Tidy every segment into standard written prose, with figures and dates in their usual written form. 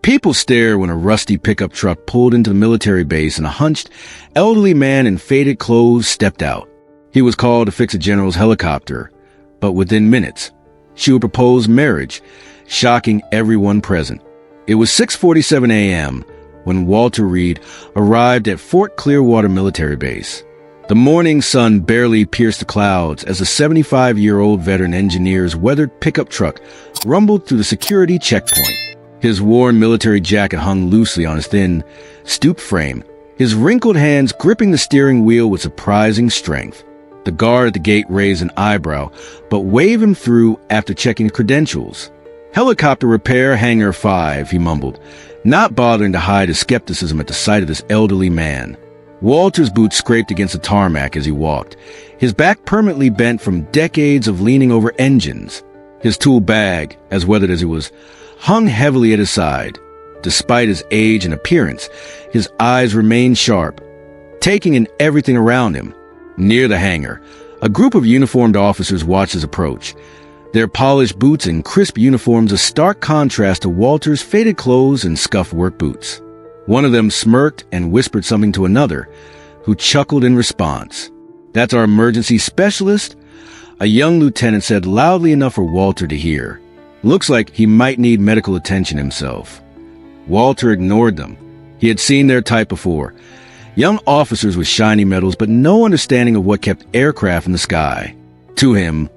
People stared when a rusty pickup truck pulled into the military base and a hunched, elderly man in faded clothes stepped out. He was called to fix a general's helicopter, but within minutes, she would propose marriage, shocking everyone present. It was 6:47 a.m. when Walter Reed arrived at Fort Clearwater Military Base. The morning sun barely pierced the clouds as a 75-year-old veteran engineer's weathered pickup truck rumbled through the security checkpoint. His worn military jacket hung loosely on his thin, stooped frame, his wrinkled hands gripping the steering wheel with surprising strength. The guard at the gate raised an eyebrow, but waved him through after checking credentials. "Helicopter repair, Hangar 5, he mumbled, not bothering to hide his skepticism at the sight of this elderly man. Walter's boots scraped against the tarmac as he walked, his back permanently bent from decades of leaning over engines. His tool bag, as weathered as it was, hung heavily at his side. Despite his age and appearance, his eyes remained sharp, taking in everything around him. Near the hangar, a group of uniformed officers watched his approach, their polished boots and crisp uniforms a stark contrast to Walter's faded clothes and scuffed work boots. One of them smirked and whispered something to another, who chuckled in response. "That's our emergency specialist," a young lieutenant said loudly enough for Walter to hear. "Looks like he might need medical attention himself." Walter ignored them. He had seen their type before. Young officers with shiny medals, but no understanding of what kept aircraft in the sky. To him,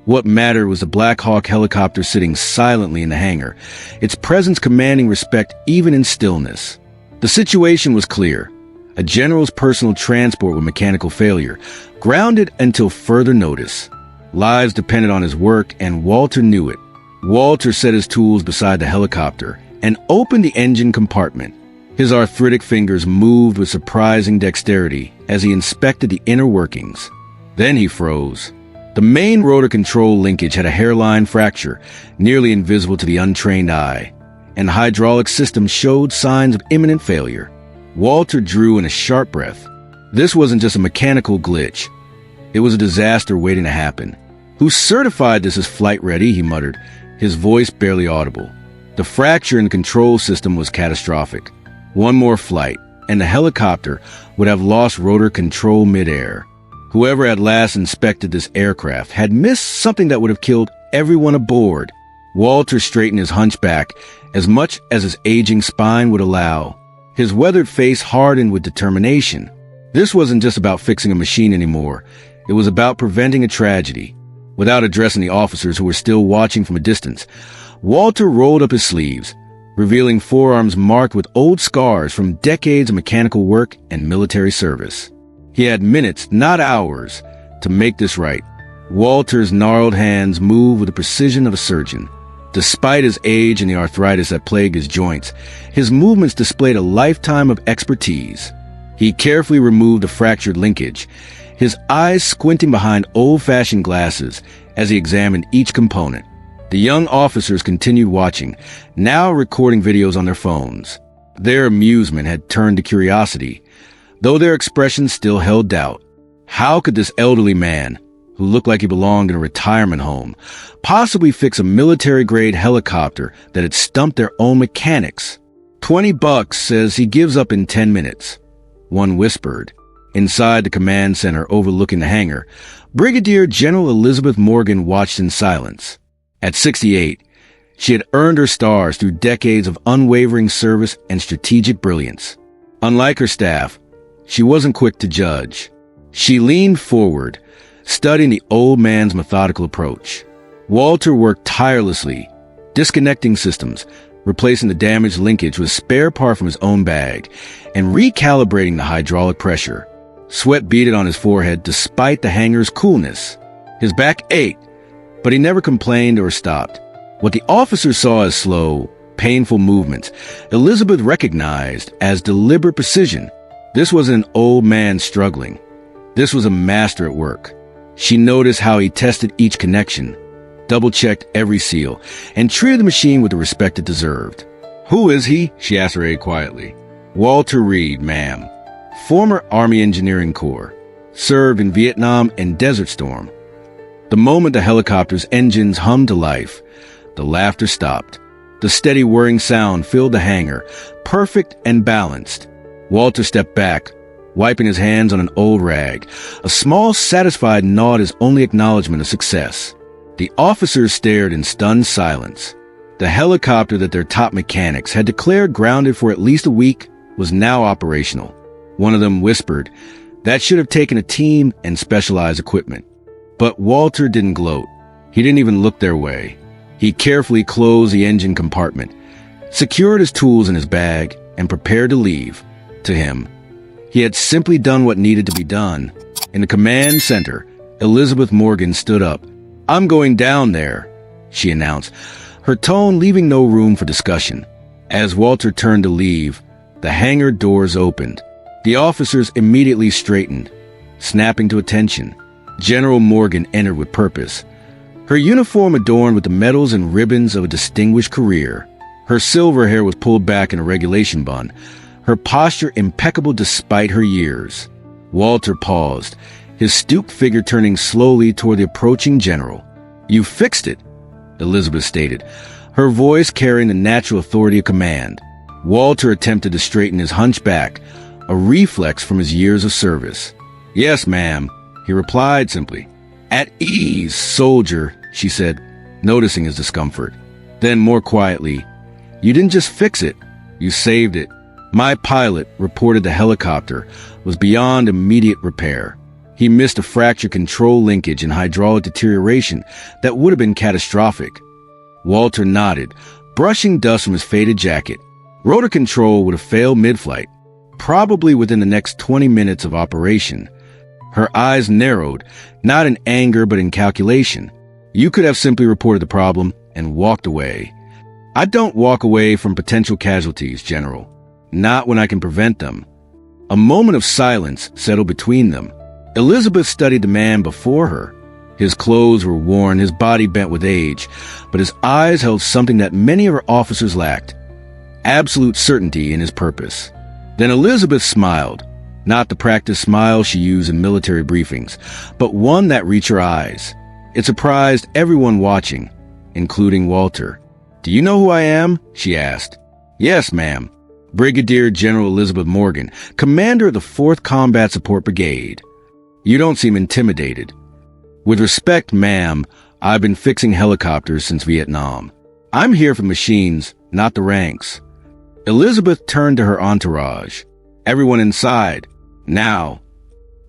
what mattered was the Black Hawk helicopter sitting silently in the hangar, its presence commanding respect even in stillness. The situation was clear. A general's personal transport with mechanical failure, grounded until further notice. Lives depended on his work, and Walter knew it. Walter set his tools beside the helicopter and opened the engine compartment. His arthritic fingers moved with surprising dexterity as he inspected the inner workings. Then he froze. The main rotor control linkage had a hairline fracture, nearly invisible to the untrained eye, and the hydraulic system showed signs of imminent failure. Walter drew in a sharp breath. This wasn't just a mechanical glitch. It was a disaster waiting to happen. "Who certified this as flight-ready?" he muttered, his voice barely audible. The fracture in the control system was catastrophic. One more flight, and the helicopter would have lost rotor control midair. Whoever had last inspected this aircraft had missed something that would have killed everyone aboard. Walter straightened his hunchback as much as his aging spine would allow. His weathered face hardened with determination. This wasn't just about fixing a machine anymore. It was about preventing a tragedy. Without addressing the officers who were still watching from a distance, Walter rolled up his sleeves, revealing forearms marked with old scars from decades of mechanical work and military service. He had minutes, not hours, to make this right. Walter's gnarled hands moved with the precision of a surgeon. Despite his age and the arthritis that plagued his joints, his movements displayed a lifetime of expertise. He carefully removed the fractured linkage, his eyes squinting behind old-fashioned glasses as he examined each component. The young officers continued watching, now recording videos on their phones. Their amusement had turned to curiosity, though their expressions still held doubt. How could this elderly man, who looked like he belonged in a retirement home, possibly fix a military-grade helicopter that had stumped their own mechanics? $20 says he gives up in 10 minutes, one whispered. Inside the command center overlooking the hangar, Brigadier General Elizabeth Morgan watched in silence. At 68, she had earned her stars through decades of unwavering service and strategic brilliance. Unlike her staff, she wasn't quick to judge. She leaned forward, studying the old man's methodical approach. Walter worked tirelessly, disconnecting systems, replacing the damaged linkage with a spare part from his own bag, and recalibrating the hydraulic pressure. Sweat beaded on his forehead despite the hangar's coolness. His back ached, but he never complained or stopped. What the officers saw as slow, painful movements, Elizabeth recognized as deliberate precision. This wasn't an old man struggling. This was a master at work. She noticed how he tested each connection, double-checked every seal, and treated the machine with the respect it deserved. "Who is he?" she asked her aide quietly. "Walter Reed, ma'am. Former Army Engineering Corps. Served in Vietnam and Desert Storm." The moment the helicopter's engines hummed to life, the laughter stopped. The steady whirring sound filled the hangar, perfect and balanced. Walter stepped back, wiping his hands on an old rag. A small, satisfied nod is only acknowledgement of success. The officers stared in stunned silence. The helicopter that their top mechanics had declared grounded for at least a week was now operational. One of them whispered, "That should have taken a team and specialized equipment." But Walter didn't gloat. He didn't even look their way. He carefully closed the engine compartment, secured his tools in his bag, and prepared to leave. To him, he had simply done what needed to be done. In the command center, Elizabeth Morgan stood up. "I'm going down there," she announced, her tone leaving no room for discussion. As Walter turned to leave, the hangar doors opened. The officers immediately straightened, snapping to attention. General Morgan entered with purpose, her uniform adorned with the medals and ribbons of a distinguished career. Her silver hair was pulled back in a regulation bun, her posture impeccable despite her years. Walter paused, his stooped figure turning slowly toward the approaching general. "You fixed it," Elizabeth stated, her voice carrying the natural authority of command. Walter attempted to straighten his hunched back, a reflex from his years of service. "Yes, ma'am," he replied simply. "At ease, soldier," she said, noticing his discomfort. Then more quietly, "You didn't just fix it, you saved it. My pilot reported the helicopter was beyond immediate repair. He missed a fractured control linkage and hydraulic deterioration that would have been catastrophic." Walter nodded, brushing dust from his faded jacket. Rotor control would have failed mid-flight, probably within the next 20 minutes of operation. Her eyes narrowed, not in anger but in calculation. "You could have simply reported the problem and walked away." "I don't walk away from potential casualties, General. Not when I can prevent them." A moment of silence settled between them. Elizabeth studied the man before her. His clothes were worn, his body bent with age, but his eyes held something that many of her officers lacked: absolute certainty in his purpose. Then Elizabeth smiled, not the practiced smile she used in military briefings, but one that reached her eyes. It surprised everyone watching, including Walter. "Do you know who I am?" she asked. "Yes, ma'am. Brigadier General Elizabeth Morgan, commander of the 4th Combat Support Brigade." "You don't seem intimidated." "With respect, ma'am, I've been fixing helicopters since Vietnam. I'm here for machines, not the ranks." Elizabeth turned to her entourage. "Everyone inside. Now."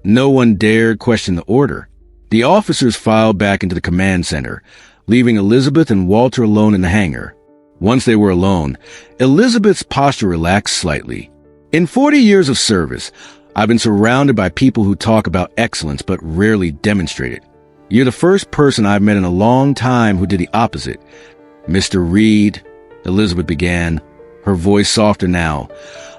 No one dared question the order. The officers filed back into the command center, leaving Elizabeth and Walter alone in the hangar. Once they were alone, Elizabeth's posture relaxed slightly. "In 40 years of service, I've been surrounded by people who talk about excellence but rarely demonstrate it. You're the first person I've met in a long time who did the opposite." "Mr. Reed," Elizabeth began, her voice softer now,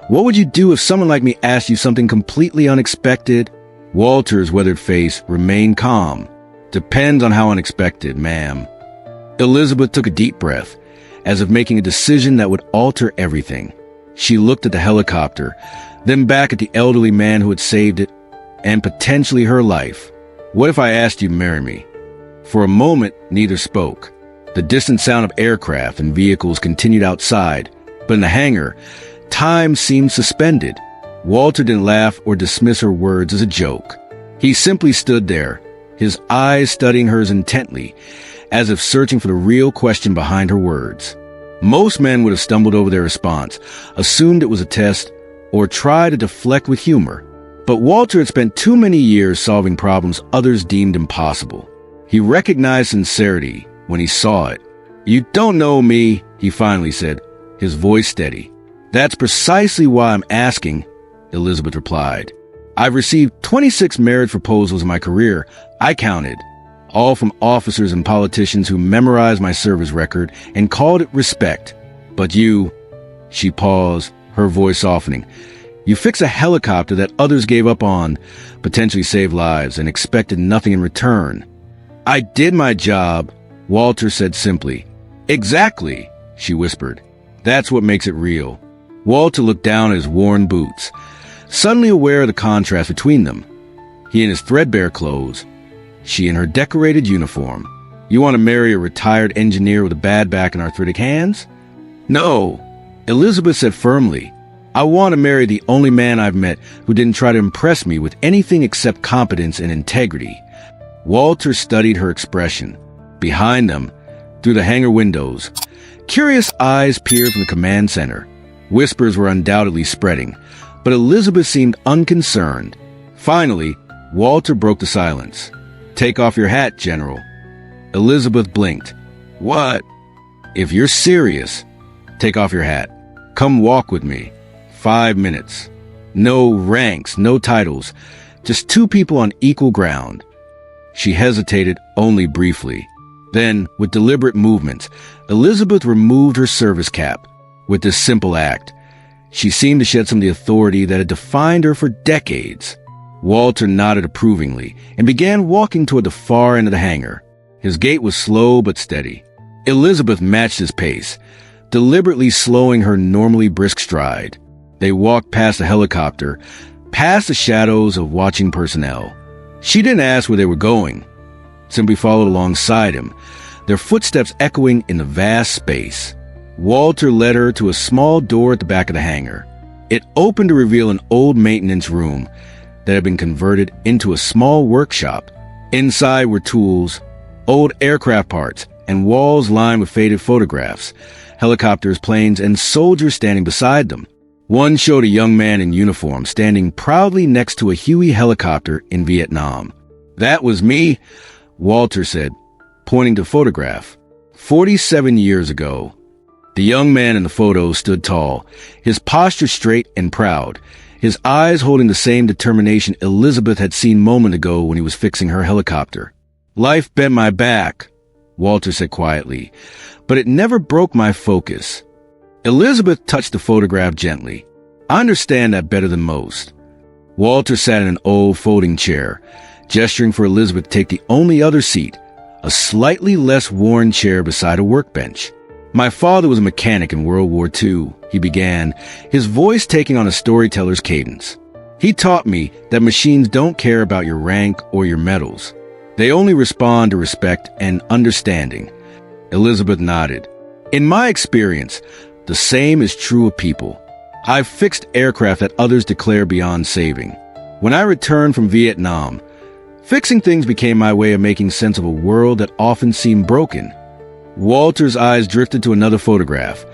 "what would you do if someone like me asked you something completely unexpected?" Walter's weathered face remained calm. "Depends on how unexpected, ma'am." Elizabeth took a deep breath, as if making a decision that would alter everything. She looked at the helicopter, then back at the elderly man who had saved it, and potentially her life. "What if I asked you to marry me?" For a moment, neither spoke. The distant sound of aircraft and vehicles continued outside, but in the hangar, time seemed suspended. Walter didn't laugh or dismiss her words as a joke. He simply stood there, his eyes studying hers intently, as if searching for the real question behind her words. Most men would have stumbled over their response, assumed it was a test, or tried to deflect with humor. But Walter had spent too many years solving problems others deemed impossible. He recognized sincerity when he saw it. "You don't know me," he finally said, his voice steady. "That's precisely why I'm asking," Elizabeth replied. "I've received 26 marriage proposals in my career. I counted. All from officers and politicians who memorized my service record and called it respect. But you," she paused, her voice softening, "you fix a helicopter that others gave up on, potentially saved lives, and expected nothing in return." "I did my job," Walter said simply. "Exactly," she whispered. "That's what makes it real." Walter looked down at his worn boots, suddenly aware of the contrast between them. He in his threadbare clothes, she in her decorated uniform. "You want to marry a retired engineer with a bad back and arthritic hands?" No, Elizabeth said firmly. I want to marry the only man I've met who didn't try to impress me with anything except competence and integrity. Walter studied her expression. Behind them, through the hangar windows, curious eyes peered from the command center. Whispers were undoubtedly spreading, but Elizabeth seemed unconcerned. Finally, Walter broke the silence. Take off your hat, General. Elizabeth blinked. What? If you're serious, take off your hat. Come walk with me. 5 minutes. No ranks, no titles. Just two people on equal ground. She hesitated only briefly. Then, with deliberate movements, Elizabeth removed her service cap. With this simple act, she seemed to shed some of the authority that had defined her for decades. Walter nodded approvingly and began walking toward the far end of the hangar. His gait was slow but steady. Elizabeth matched his pace, deliberately slowing her normally brisk stride. They walked past the helicopter, past the shadows of watching personnel. She didn't ask where they were going, simply followed alongside him, their footsteps echoing in the vast space. Walter led her to a small door at the back of the hangar. It opened to reveal an old maintenance room that had been converted into a small workshop. Inside were tools, old aircraft parts, and walls lined with faded photographs, helicopters, planes, and soldiers standing beside them. One showed a young man in uniform standing proudly next to a Huey helicopter in Vietnam. That was me, Walter said, pointing to a photograph. 47 years ago. The young man in the photo stood tall, his posture straight and proud, his eyes holding the same determination Elizabeth had seen moments ago when he was fixing her helicopter. Life bent my back, Walter said quietly, but it never broke my focus. Elizabeth touched the photograph gently. I understand that better than most. Walter sat in an old folding chair, gesturing for Elizabeth to take the only other seat, a slightly less worn chair beside a workbench. My father was a mechanic in World War II, he began, his voice taking on a storyteller's cadence. He taught me that machines don't care about your rank or your medals. They only respond to respect and understanding. Elizabeth nodded. In my experience, the same is true of people. I've fixed aircraft that others declare beyond saving. When I returned from Vietnam, fixing things became my way of making sense of a world that often seemed broken. Walter's eyes drifted to another photograph,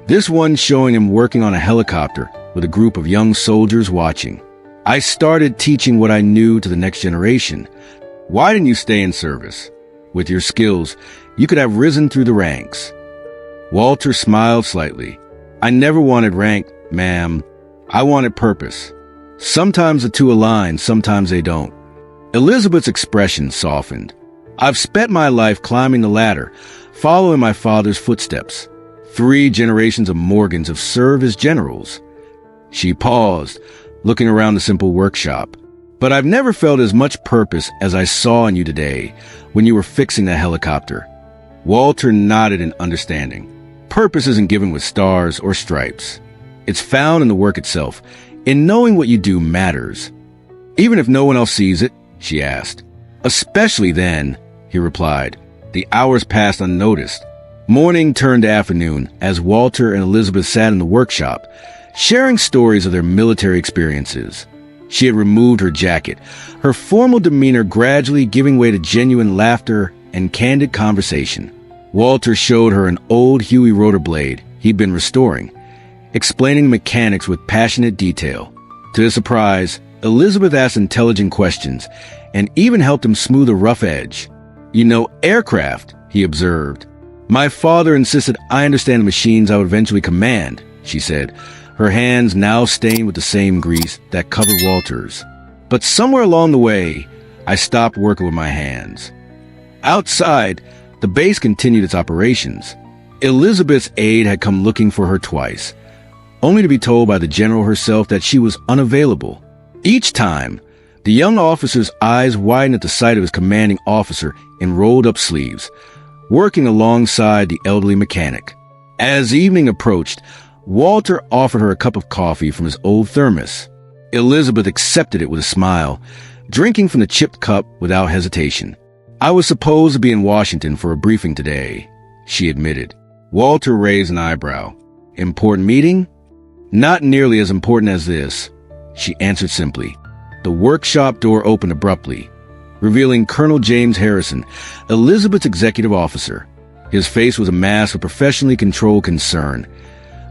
this one showing him working on a helicopter with a group of young soldiers watching. I started teaching what I knew to the next generation. Why didn't you stay in service? With your skills, you could have risen through the ranks. Walter smiled slightly. I never wanted rank, ma'am. I wanted purpose. Sometimes the two align, sometimes they don't. Elizabeth's expression softened. I've spent my life climbing the ladder, following my father's footsteps. 3 generations of Morgans have served as generals. She paused, looking around the simple workshop. But I've never felt as much purpose as I saw in you today when you were fixing that helicopter. Walter nodded in understanding. Purpose isn't given with stars or stripes. It's found in the work itself, in knowing what you do matters. Even if no one else sees it, she asked. Especially then, he replied. The hours passed unnoticed. Morning turned to afternoon as Walter and Elizabeth sat in the workshop, sharing stories of their military experiences. She had removed her jacket, her formal demeanor gradually giving way to genuine laughter and candid conversation. Walter showed her an old Huey rotor blade he'd been restoring, explaining mechanics with passionate detail. To his surprise, Elizabeth asked intelligent questions and even helped him smooth a rough edge. You know, aircraft, he observed. My father insisted I understand the machines I would eventually command, she said, her hands now stained with the same grease that covered Walter's. But somewhere along the way, I stopped working with my hands. Outside, the base continued its operations. Elizabeth's aide had come looking for her twice, only to be told by the general herself that she was unavailable. Each time, the young officer's eyes widened at the sight of his commanding officer in rolled-up sleeves, working alongside the elderly mechanic. As evening approached, Walter offered her a cup of coffee from his old thermos. Elizabeth accepted it with a smile, drinking from the chipped cup without hesitation. I was supposed to be in Washington for a briefing today, she admitted. Walter raised an eyebrow. Important meeting? Not nearly as important as this, she answered simply. The workshop door opened abruptly, revealing Colonel James Harrison, Elizabeth's executive officer. His face was a mask of professionally controlled concern,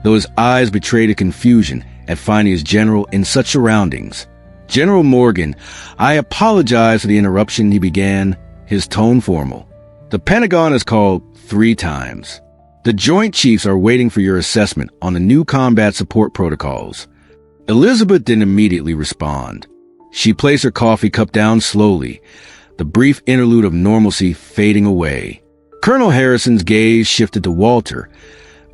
though his eyes betrayed a confusion at finding his general in such surroundings. General Morgan, I apologize for the interruption, he began, his tone formal. The Pentagon has called 3 times. The Joint Chiefs are waiting for your assessment on the new combat support protocols. Elizabeth didn't immediately respond. She placed her coffee cup down slowly, the brief interlude of normalcy fading away. Colonel Harrison's gaze shifted to Walter,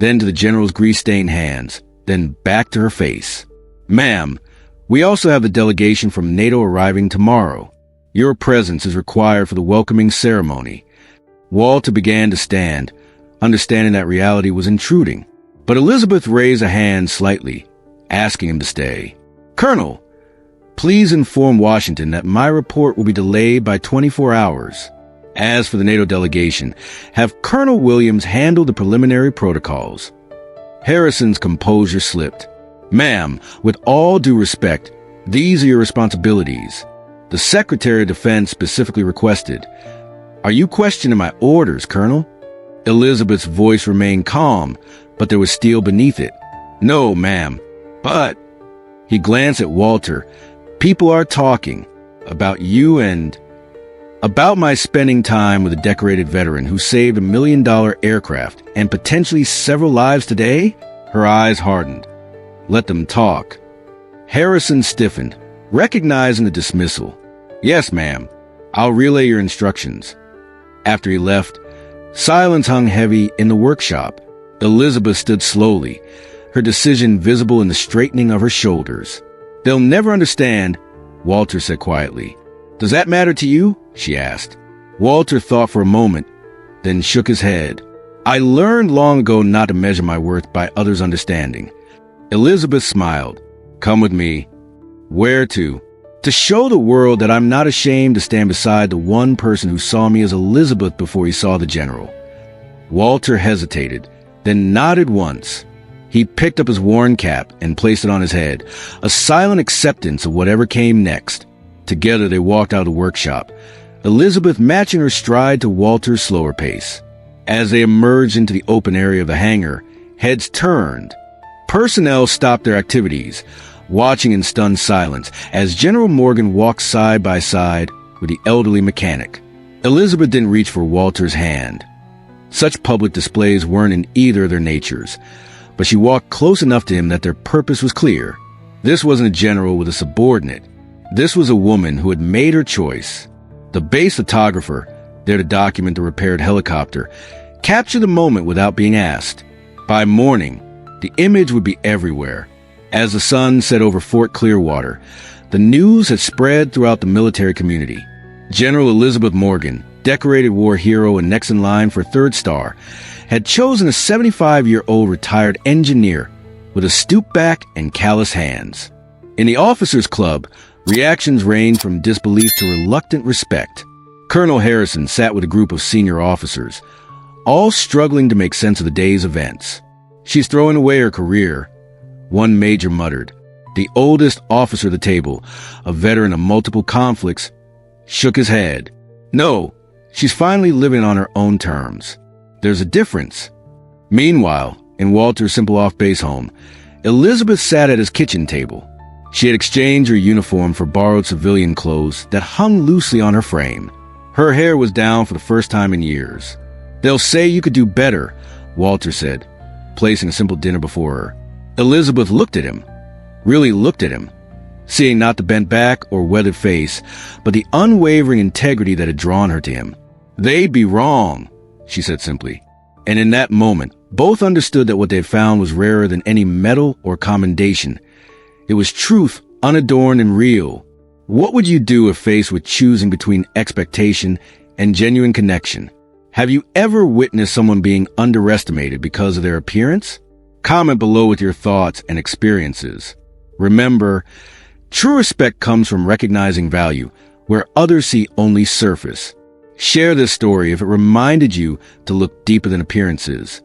then to the general's grease-stained hands, then back to her face. Ma'am, we also have the delegation from NATO arriving tomorrow. Your presence is required for the welcoming ceremony. Walter began to stand, understanding that reality was intruding. But Elizabeth raised a hand slightly, asking him to stay. Colonel, please inform Washington that my report will be delayed by 24 hours. As for the NATO delegation, have Colonel Williams handle the preliminary protocols. Harrison's composure slipped. Ma'am, with all due respect, these are your responsibilities. The Secretary of Defense specifically requested. Are you questioning my orders, Colonel? Elizabeth's voice remained calm, but there was steel beneath it. No, ma'am, but... He glanced at Walter. People are talking about you and... About my spending time with a decorated veteran who saved $1 million aircraft and potentially several lives today? Her eyes hardened. Let them talk. Harrison stiffened, recognizing the dismissal. Yes, ma'am. I'll relay your instructions. After he left, silence hung heavy in the workshop. Elizabeth stood slowly, her decision visible in the straightening of her shoulders. They'll never understand, Walter said quietly. Does that matter to you? She asked. Walter thought for a moment, then shook his head. I learned long ago not to measure my worth by others' understanding. Elizabeth smiled. Come with me. Where to? To show the world that I'm not ashamed to stand beside the one person who saw me as Elizabeth before he saw the general. Walter hesitated, then nodded once. He picked up his worn cap and placed it on his head, a silent acceptance of whatever came next. Together they walked out of the workshop, Elizabeth matching her stride to Walter's slower pace. As they emerged into the open area of the hangar, heads turned. Personnel stopped their activities, watching in stunned silence as General Morgan walked side by side with the elderly mechanic. Elizabeth didn't reach for Walter's hand. Such public displays weren't in either of their natures, but she walked close enough to him that their purpose was clear. This wasn't a general with a subordinate. This was a woman who had made her choice. The base photographer, there to document the repaired helicopter, captured the moment without being asked. By morning, the image would be everywhere. As the sun set over Fort Clearwater, the news had spread throughout the military community. General Elizabeth Morgan, decorated war hero and next in line for 3rd Star, had chosen a 75-year-old retired engineer with a stooped back and callous hands. In the officers' club, reactions ranged from disbelief to reluctant respect. Colonel Harrison sat with a group of senior officers, all struggling to make sense of the day's events. She's throwing away her career, one major muttered. The oldest officer at the table, a veteran of multiple conflicts, shook his head. No, she's finally living on her own terms. There's a difference. Meanwhile, in Walter's simple off-base home, Elizabeth sat at his kitchen table. She had exchanged her uniform for borrowed civilian clothes that hung loosely on her frame. Her hair was down for the first time in years. They'll say you could do better, Walter said, placing a simple dinner before her. Elizabeth looked at him, really looked at him, seeing not the bent back or weathered face, but the unwavering integrity that had drawn her to him. They'd be wrong, she said simply. And in that moment, both understood that what they had found was rarer than any medal or commendation. It was truth, unadorned and real. What would you do if faced with choosing between expectation and genuine connection? Have you ever witnessed someone being underestimated because of their appearance? Comment below with your thoughts and experiences. Remember, true respect comes from recognizing value where others see only surface. Share this story if it reminded you to look deeper than appearances.